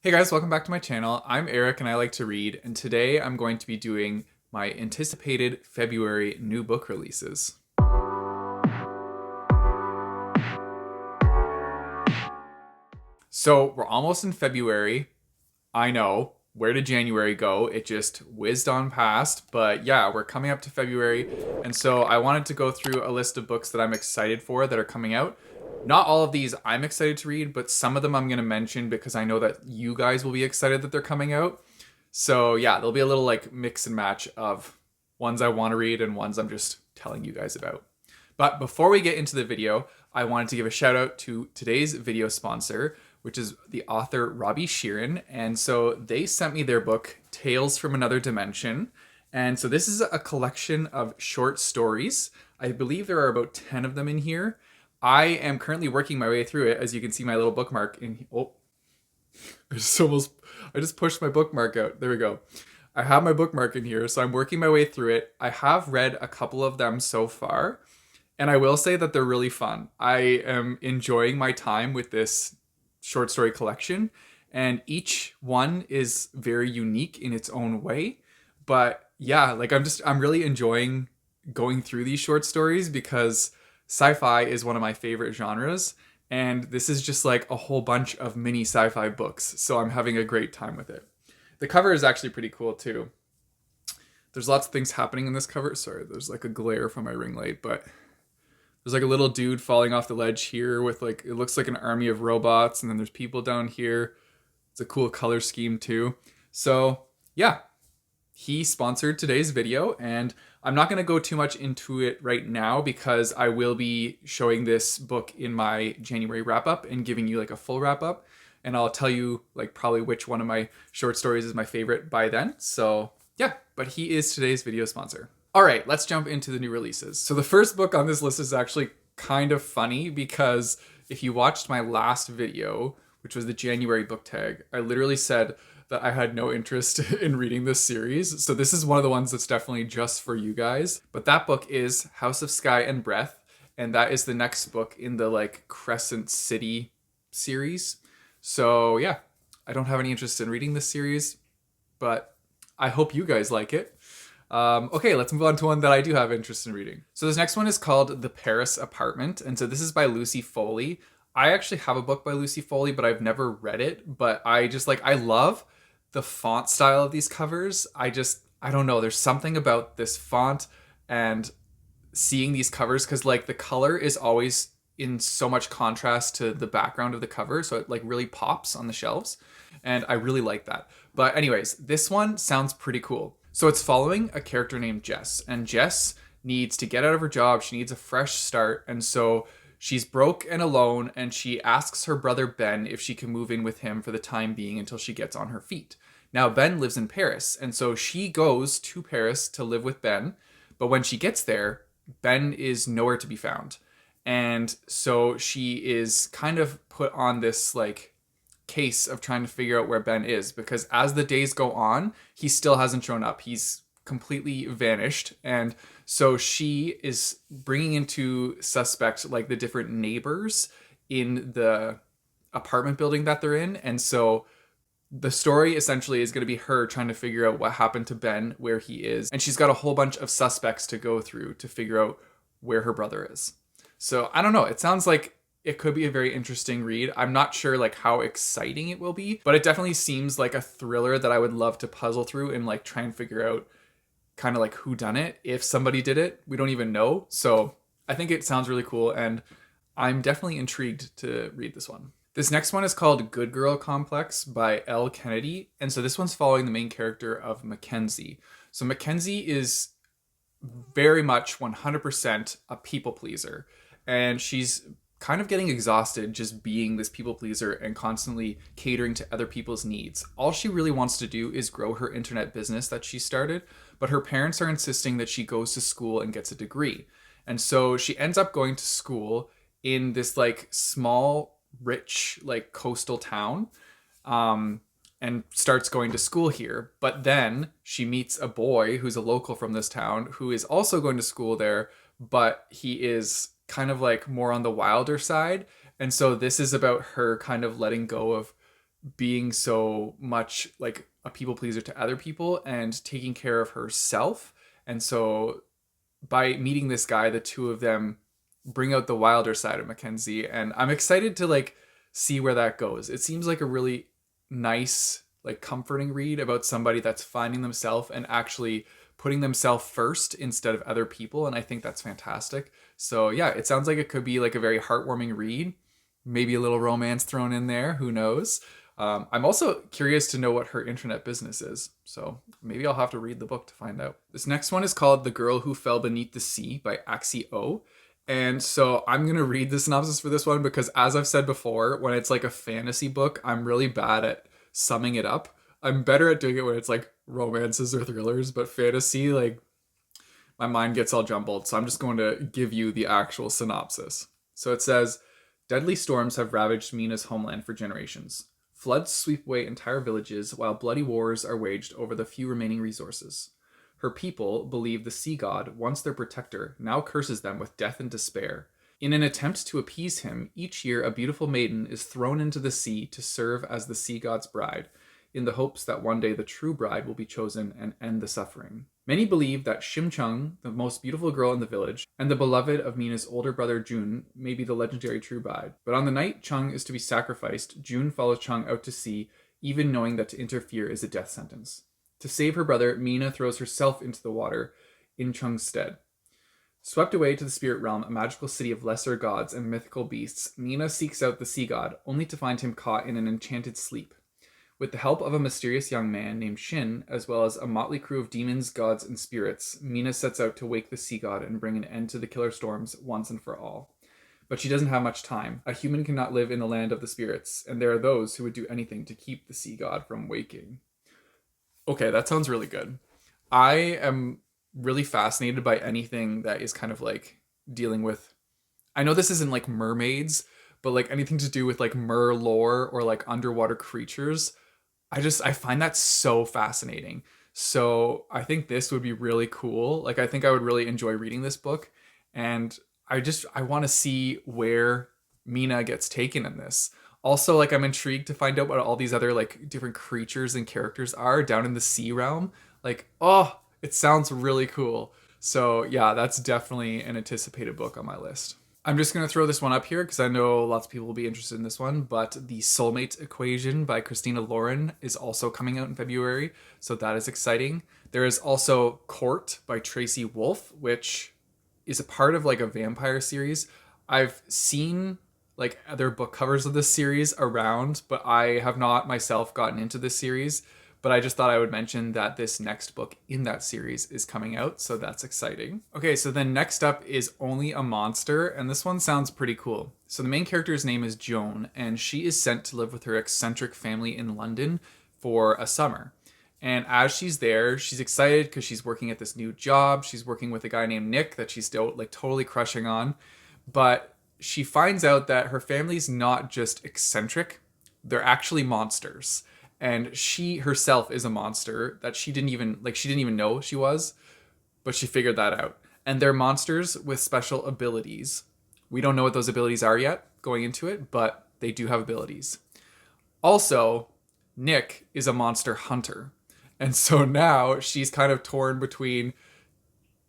Hey guys, welcome back to my channel. I'm Eric and I like to read, and today I'm going to be doing my anticipated February new book releases. So we're almost in February. I know. Where did January go? It just whizzed on past. But yeah, we're coming up to February. And so I wanted to go through a list of books that I'm excited for that are coming out. Not all of these I'm excited to read, but some of them I'm going to mention because I know that you guys will be excited that they're coming out. So yeah, there'll be a little like mix and match of ones I want to read and ones I'm just telling you guys about. But before we get into the video, I wanted to give a shout out to today's video sponsor, which is the author Robbie Sheeran. And so they sent me their book, Tales from Another Dimension. And so this is a collection of short stories. I believe there are about 10 of them in here. I am currently working my way through it. As you can see, my little bookmark in. Oh, I just pushed my bookmark out. There we go. I have my bookmark in here, so I'm working my way through it. I have read a couple of them so far, and I will say that they're really fun. I am enjoying my time with this short story collection, and each one is very unique in its own way. But yeah, like I'm really enjoying going through these short stories because sci-fi is one of my favorite genres, and this is just like a whole bunch of mini sci-fi books, so I'm having a great time with it. The cover is actually pretty cool too. There's lots of things happening in this cover. Sorry, there's like a glare from my ring light, but there's like a little dude falling off the ledge here with like, it looks like an army of robots, and then there's people down here. It's a cool color scheme too. So yeah, he sponsored today's video, and I'm not going to go too much into it right now because I will be showing this book in my January wrap up and giving you like a full wrap up, and I'll tell you like probably which one of my short stories is my favorite by then. So yeah, but he is today's video sponsor. All right, let's jump into the new releases. So the first book on this list is actually kind of funny because if you watched my last video, which was the January book tag, I literally said that I had no interest in reading this series. So this is one of the ones that's definitely just for you guys. But that book is House of Sky and Breath, and that is the next book in the like Crescent City series. So yeah, I don't have any interest in reading this series, but I hope you guys like it. Okay, let's move on to one that I do have interest in reading. So this next one is called The Paris Apartment, and so this is by Lucy Foley. I actually have a book by Lucy Foley, but I've never read it. But I love the font style of these covers. I don't know. There's something about this font and seeing these covers because like the color is always in so much contrast to the background of the cover. So it like really pops on the shelves. And I really like that. But anyways, this one sounds pretty cool. So it's following a character named Jess, and Jess needs to get out of her job. She needs a fresh start. And so she's broke and alone, and she asks her brother Ben if she can move in with him for the time being until she gets on her feet. Now, Ben lives in Paris, and so she goes to Paris to live with Ben, but when she gets there, Ben is nowhere to be found. And so she is kind of put on this like case of trying to figure out where Ben is, because as the days go on, he still hasn't shown up. He's completely vanished. And so she is bringing into suspect like the different neighbors in the apartment building that they're in. And so the story essentially is going to be her trying to figure out what happened to Ben, where he is. And she's got a whole bunch of suspects to go through to figure out where her brother is. So I don't know. It sounds like it could be a very interesting read. I'm not sure like how exciting it will be, but it definitely seems like a thriller that I would love to puzzle through and like try and figure out kind of like who done it. If somebody did it, we don't even know. So I think it sounds really cool, and I'm definitely intrigued to read this one. This next one is called Good Girl Complex by Elle Kennedy. And so this one's following the main character of Mackenzie. So Mackenzie is very much 100% a people pleaser, and she's kind of getting exhausted just being this people pleaser and constantly catering to other people's needs. All she really wants to do is grow her internet business that she started, but her parents are insisting that she goes to school and gets a degree. And so she ends up going to school in this like small, rich, like coastal town, and starts going to school here. But then she meets a boy who's a local from this town who is also going to school there, but he is kind of like more on the wilder side. And so this is about her kind of letting go of being so much like a people pleaser to other people and taking care of herself. And so by meeting this guy, the two of them bring out the wilder side of Mackenzie, and I'm excited to like see where that goes. It seems like a really nice, like comforting read about somebody that's finding themselves and actually putting themselves first instead of other people, and I think that's fantastic. So yeah, it sounds like it could be like a very heartwarming read, maybe a little romance thrown in there, who knows. I'm also curious to know what her internet business is, so maybe I'll have to read the book to find out. This next one is called The Girl Who Fell Beneath the Sea by Axie O. And so I'm going to read the synopsis for this one because, as I've said before, when it's like a fantasy book, I'm really bad at summing it up. I'm better at doing it when it's like romances or thrillers, but fantasy, like my mind gets all jumbled. So I'm just going to give you the actual synopsis. So it says, deadly storms have ravaged Mina's homeland for generations. Floods sweep away entire villages while bloody wars are waged over the few remaining resources. Her people believe the sea god, once their protector, now curses them with death and despair. In an attempt to appease him, each year a beautiful maiden is thrown into the sea to serve as the sea god's bride, in the hopes that one day the true bride will be chosen and end the suffering. Many believe that Shimchung, the most beautiful girl in the village, and the beloved of Mina's older brother Jun, may be the legendary true bride. But on the night Chung is to be sacrificed, Jun follows Chung out to sea, even knowing that to interfere is a death sentence. To save her brother, Mina throws herself into the water in Chung's stead. Swept away to the spirit realm, a magical city of lesser gods and mythical beasts, Mina seeks out the sea god, only to find him caught in an enchanted sleep. With the help of a mysterious young man named Shin, as well as a motley crew of demons, gods, and spirits, Mina sets out to wake the sea god and bring an end to the killer storms once and for all. But she doesn't have much time. A human cannot live in the land of the spirits, and there are those who would do anything to keep the sea god from waking. Okay, that sounds really good. I am really fascinated by anything that is kind of like dealing with, I know this isn't like mermaids, but like anything to do with like mer lore or like underwater creatures. I find that so fascinating. So I think this would be really cool. Like I think I would really enjoy reading this book, and I want to see where Mina gets taken in this. Also, like I'm intrigued to find out what all these other like different creatures and characters are down in the sea realm. Like, oh, it sounds really cool. So yeah, that's definitely an anticipated book on my list. I'm just going to throw this one up here because I know lots of people will be interested in this one, but The Soulmate Equation by Christina Lauren is also coming out in February, so that is exciting. There is also Court by Tracy Wolff, which is a part of like a vampire series. I've seen like other book covers of this series around, but I have not myself gotten into this series. But I just thought I would mention that this next book in that series is coming out, so that's exciting. Okay, so then next up is Only a Monster, and this one sounds pretty cool. So the main character's name is Joan, and she is sent to live with her eccentric family in London for a summer. And as she's there, she's excited because she's working at this new job. She's working with a guy named Nick that she's still like totally crushing on. But she finds out that her family's not just eccentric, they're actually monsters. And she herself is a monster that she didn't even know she was, but she figured that out. And they're monsters with special abilities. We don't know what those abilities are yet going into it, but they do have abilities. Also, Nick is a monster hunter. And so now she's kind of torn between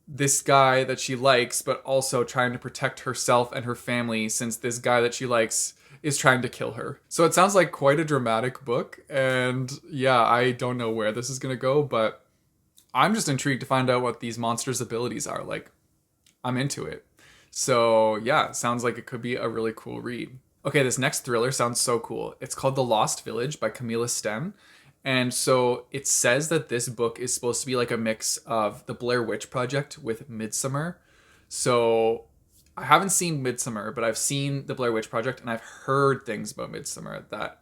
this guy that she likes, but also trying to protect herself and her family since this guy that she likes is trying to kill her. So it sounds like quite a dramatic book, and yeah, I don't know where this is going to go, but I'm just intrigued to find out what these monsters' abilities are. Like, I'm into it. So yeah, it sounds like it could be a really cool read. Okay, this next thriller sounds so cool. It's called The Lost Village by Camilla Stem. And so it says that this book is supposed to be like a mix of the Blair Witch Project with Midsummer. So I haven't seen Midsummer, but I've seen the Blair Witch Project, and I've heard things about Midsummer that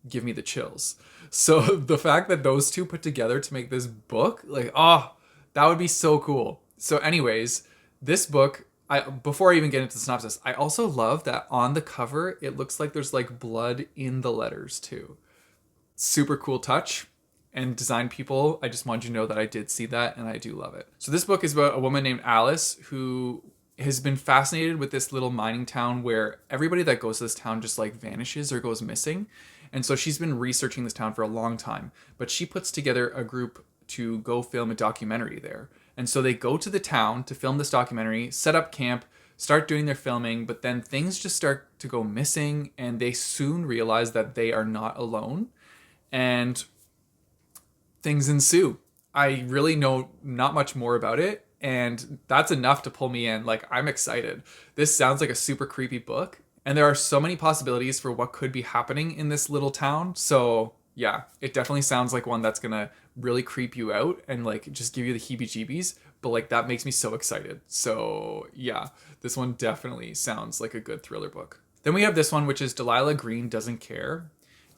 give me the chills. So the fact that those two put together to make this book, like, oh, that would be so cool. So anyways, this book, before I even get into the synopsis, I also love that on the cover, it looks like there's like blood in the letters too. Super cool touch. And design people, I just wanted you to know that I did see that, and I do love it. So this book is about a woman named Alice who has been fascinated with this little mining town where everybody that goes to this town just like vanishes or goes missing. And so she's been researching this town for a long time. But she puts together a group to go film a documentary there. And so they go to the town to film this documentary, set up camp, start doing their filming, but then things just start to go missing, and they soon realize that they are not alone. And things ensue. I really know not much more about it, and that's enough to pull me in. Like, I'm excited. This sounds like a super creepy book, and there are so many possibilities for what could be happening in this little town. So yeah, it definitely sounds like one that's gonna really creep you out and like just give you the heebie-jeebies, but like that makes me so excited. So yeah, this one definitely sounds like a good thriller book. Then we have this one, which is Delilah Green Doesn't Care.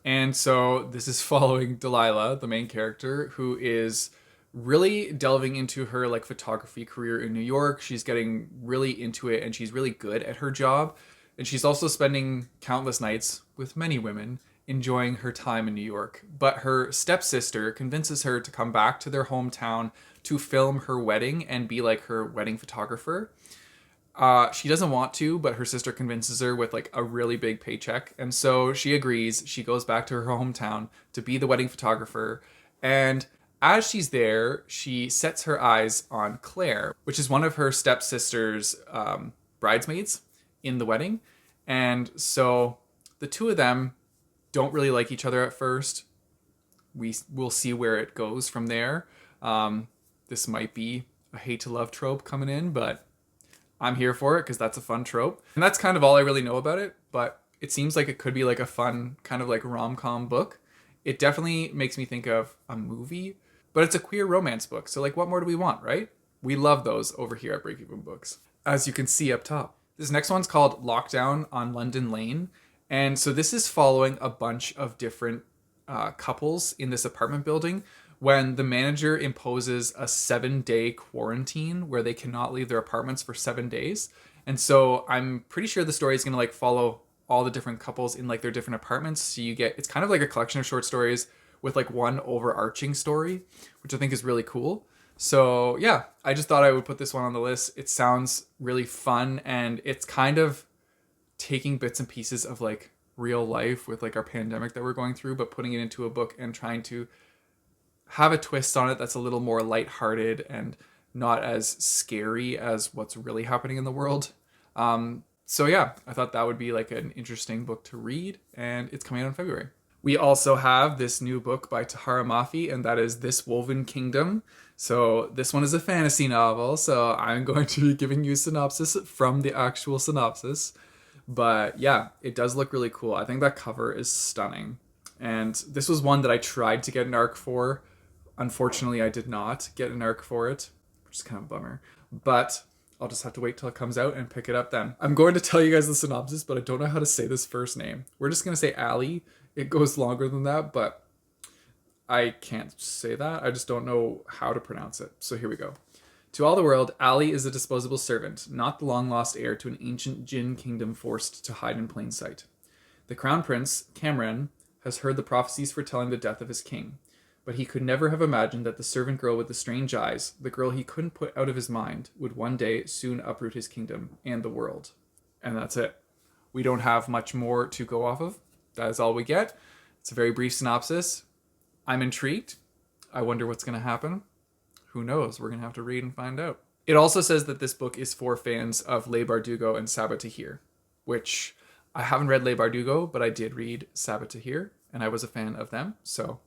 And so this is following Delilah, the main character, who is really delving into her like photography career in New York. She's getting really into it, and she's really good at her job. And she's also spending countless nights with many women enjoying her time in New York. But her stepsister convinces her to come back to their hometown to film her wedding and be like her wedding photographer. She doesn't want to, but her sister convinces her with like a really big paycheck. And so she agrees. She goes back to her hometown to be the wedding photographer. And as she's there, she sets her eyes on Claire, which is one of her stepsister's bridesmaids in the wedding. And so the two of them don't really like each other at first. We'll see where it goes from there. This might be a hate to love trope coming in, but I'm here for it because that's a fun trope. And that's kind of all I really know about it, but it seems like it could be like a fun kind of like rom-com book. It definitely makes me think of a movie, but it's a queer romance book. So like, what more do we want, right? We love those over here at BreakevenBooks, as you can see up top. This next one's called Lockdown on London Lane. And so this is following a bunch of different couples in this apartment building when the manager imposes a 7-day quarantine where they cannot leave their apartments for 7 days. And so I'm pretty sure the story is going to like follow all the different couples in like their different apartments. So you get, it's kind of like a collection of short stories with like one overarching story, which I think is really cool. So yeah, I just thought I would put this one on the list. It sounds really fun, and it's kind of taking bits and pieces of like real life with like our pandemic that we're going through, but putting it into a book and trying to have a twist on it that's a little more lighthearted and not as scary as what's really happening in the world. So yeah, I thought that would be like an interesting book to read, and it's coming out in February. We also have this new book by Tahara Mafi, and that is This Woven Kingdom. So this one is a fantasy novel, so I'm going to be giving you a synopsis from the actual synopsis. But yeah, it does look really cool. I think that cover is stunning. And this was one that I tried to get an arc for. Unfortunately, I did not get an arc for it, which is kind of a bummer. But I'll just have to wait till it comes out and pick it up then. I'm going to tell you guys the synopsis, but I don't know how to say this first name. We're just going to say Ali. It goes longer than that, but I can't say that. I just don't know how to pronounce it. So here we go. To all the world, Ali is a disposable servant, not the long-lost heir to an ancient Jinn kingdom forced to hide in plain sight. The crown prince, Cameron, has heard the prophecies foretelling the death of his king, but he could never have imagined that the servant girl with the strange eyes, the girl he couldn't put out of his mind, would one day soon uproot his kingdom and the world. And that's it. We don't have much more to go off of. That is all we get. It's a very brief synopsis. I'm intrigued. I wonder what's going to happen. Who knows? We're going to have to read and find out. It also says that this book is for fans of Leigh Bardugo and Sabaa Tahir, which I haven't read Leigh Bardugo, but I did read Sabaa Tahir, and I was a fan of them. So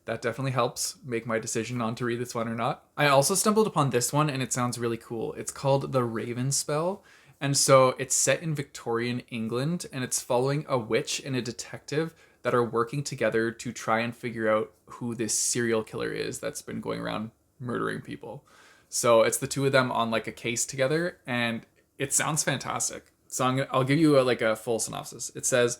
that definitely helps make my decision on to read this one or not. I also stumbled upon this one, and it sounds really cool. It's called The Raven Spell. And so it's set in Victorian England, and it's following a witch and a detective that are working together to try and figure out who this serial killer is that's been going around murdering people. So it's the two of them on like a case together, and it sounds fantastic. So I'll give you a full synopsis. It says,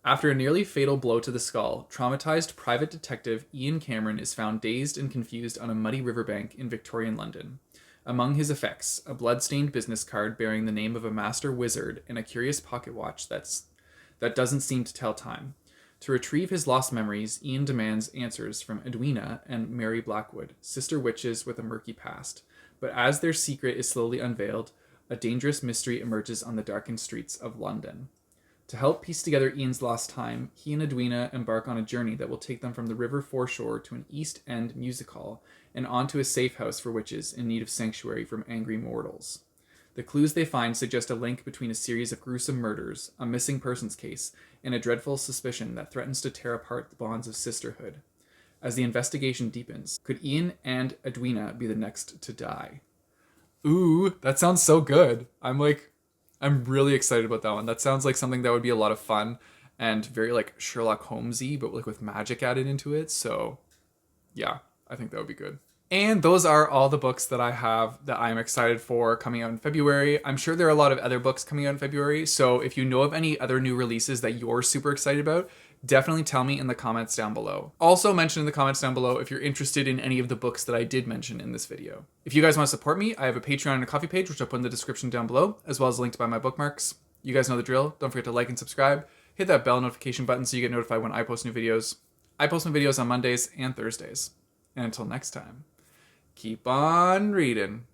after a nearly fatal blow to the skull, traumatized private detective Ian Cameron is found dazed and confused on a muddy riverbank in Victorian London. Among his effects, a blood-stained business card bearing the name of a master wizard and a curious pocket watch that doesn't seem to tell time. To retrieve his lost memories, Ian demands answers from Edwina and Mary Blackwood, sister witches with a murky past. But as their secret is slowly unveiled, a dangerous mystery emerges on the darkened streets of London. To help piece together Ian's lost time, he and Edwina embark on a journey that will take them from the river foreshore to an East End music hall and onto a safe house for witches in need of sanctuary from angry mortals. The clues they find suggest a link between a series of gruesome murders, a missing persons case, and a dreadful suspicion that threatens to tear apart the bonds of sisterhood. As the investigation deepens, could Ian and Edwina be the next to die? Ooh, that sounds so good. I'm really excited about that one. That sounds like something that would be a lot of fun and very like Sherlock Holmesy, but like with magic added into it. So yeah, I think that would be good. And those are all the books that I have that I'm excited for coming out in February. I'm sure there are a lot of other books coming out in February. So if you know of any other new releases that you're super excited about, definitely tell me in the comments down below. Also mention in the comments down below if you're interested in any of the books that I did mention in this video. If you guys want to support me, I have a Patreon and a Coffee page, which I'll put in the description down below, as well as a link to buy my bookmarks. You guys know the drill. Don't forget to like and subscribe. Hit that bell notification button so you get notified when I post new videos. I post my videos on Mondays and Thursdays. And until next time, keep on reading.